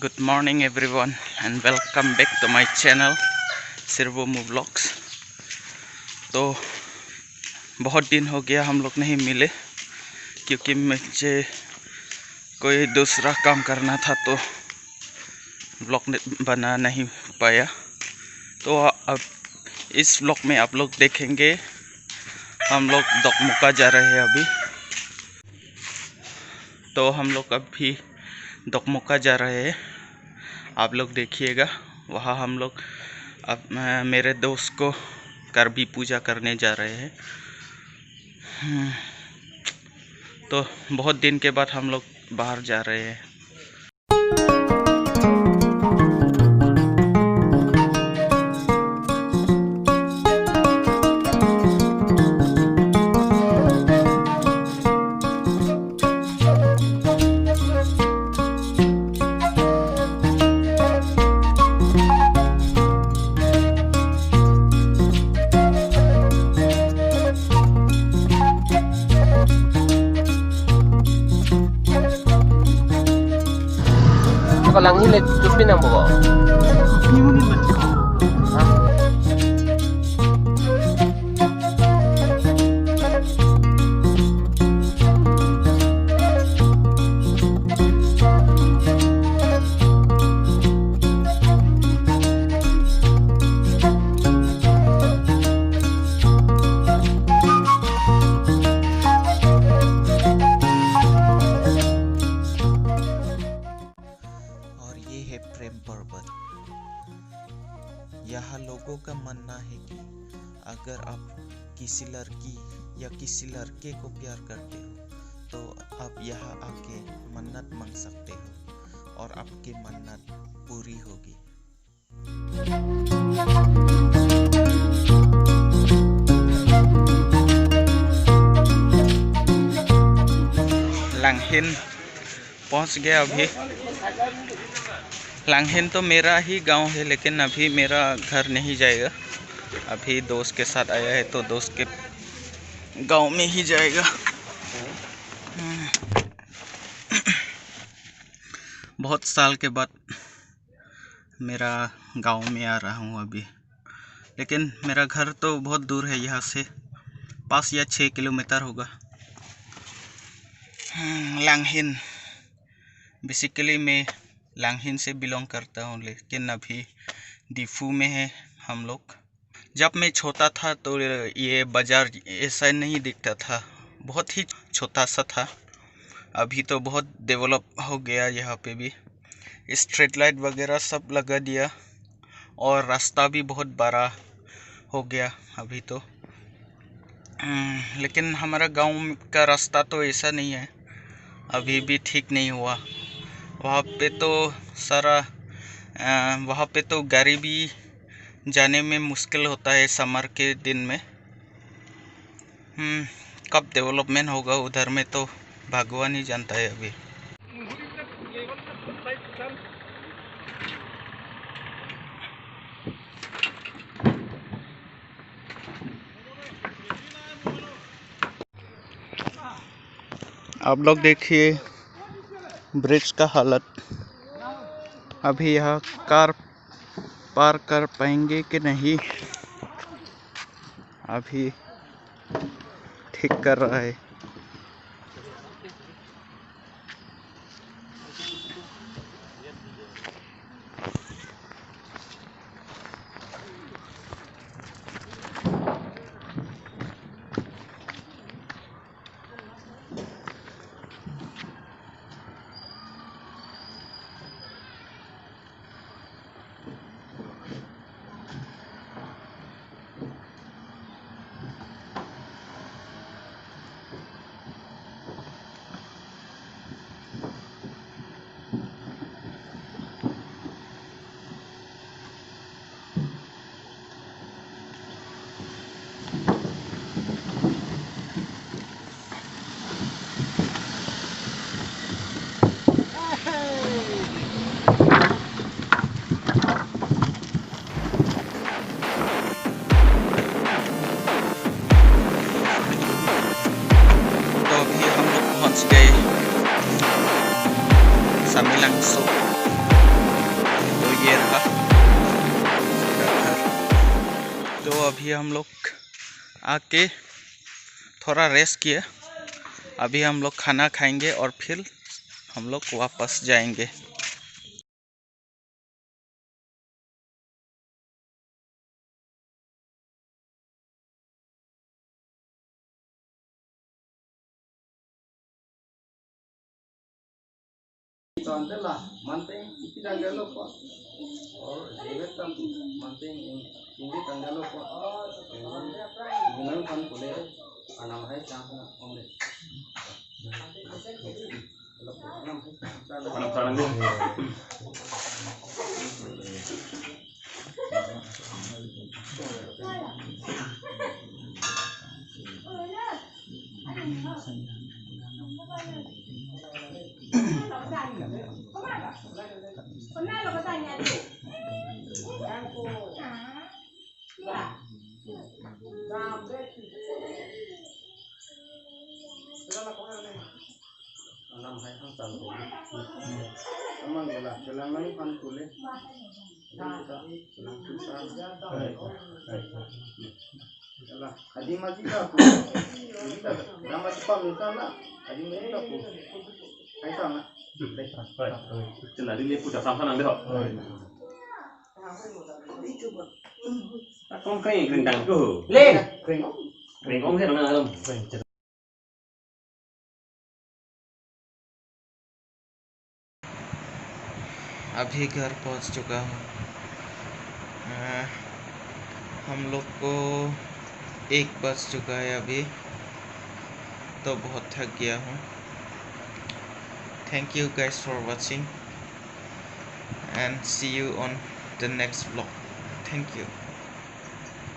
Good morning everyone and welcome back to my channel Servomu Vlogs। तो बहुत दिन हो गया हम लोग नहीं मिले क्योंकि मुझे कोई दूसरा काम करना था तो व्लॉग बना नहीं पाया। तो अब इस व्लॉग में आप लोग देखेंगे हम लोग दोकमुका जा रहे हैं अभी। तो हम लोग अभी दोकमुका जा रहे हैं, आप लोग देखिएगा। वहाँ हम लोग अब मेरे दोस्त को करबी पूजा करने जा रहे हैं। तो बहुत दिन के बाद हम लोग बाहर जा रहे हैं। Lang hilit cupin ang buko. प्रेम पर्वत। यहाँ लोगों का मानना है कि अगर आप किसी लड़की या किसी लड़के को प्यार करते हो तो आप यहाँ आके मन्नत मांग सकते हो और आपकी मन्नत पूरी होगी। लांगहिन पहुँच गया अभी। लांगहिन तो मेरा ही गांव है लेकिन अभी मेरा घर नहीं जाएगा। अभी दोस्त के साथ आया है तो दोस्त के गांव में ही जाएगा। बहुत साल के बाद मेरा गांव में आ रहा हूं अभी, लेकिन मेरा घर तो बहुत दूर है यहाँ से, 5 या 6 किलोमीटर होगा। लांगहिन बेसिकली मैं लांगहिन से बिलोंग करता हूँ, लेकिन अभी दीफू में है हम लोग। जब मैं छोटा था तो ये बाज़ार ऐसा नहीं दिखता था, बहुत ही छोटा सा था। अभी तो बहुत डेवलप हो गया, यहाँ पे भी स्ट्रीट लाइट वगैरह सब लगा दिया और रास्ता भी बहुत बड़ा हो गया अभी तो। लेकिन हमारा गांव का रास्ता तो ऐसा नहीं है, अभी भी ठीक नहीं हुआ। वहाँ पे तो वहाँ पे तो गाड़ी भी जाने में मुश्किल होता है समर के दिन में। कब डेवलपमेंट होगा उधर में तो भगवान ही जानता है अभी। आप लोग देखिए ब्रिज का हालत। अभी यहाँ कार पार कर पाएंगे कि नहीं, अभी ठीक कर रहा है। pਹੁंच गए Samilang Suk। ये रहा घर। तो अभी हम लोग आके थोड़ा रेस्ट किए। अभी हम लोग खाना खाएंगे और फिर हम लोग वापस जाएंगे। अभी घर पहुंच चुका हूँ। हम लोग को 1 बज चुका है अभी, तो बहुत थक गया हूँ। Thank you guys for watching and see you on the next vlog. Thank you.